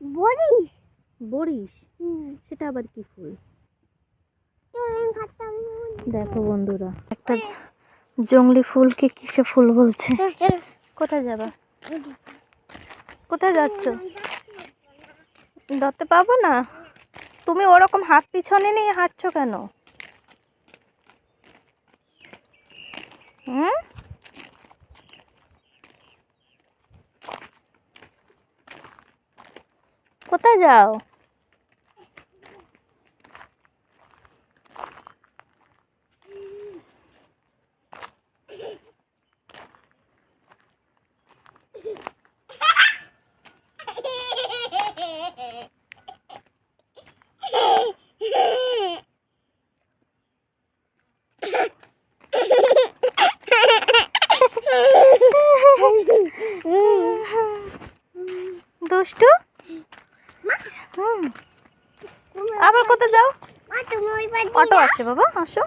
বড়িশ। বড়িশ? সেটা আবার কি ফুল? দেখো বন্ধুরা, একটা জংলি ফুলকে কিসে ফুল বলছে। কোথায় যাবা? কোথায় যাচ্ছ? ধরতে পাবো না? তুমি ওরকম হাত পিছনে নিয়ে হাঁটছো কেন? হুম? কোথায় যাও? দুষ্টু। আবার কোথায় যাও? অটো আছে বাবা, আসো।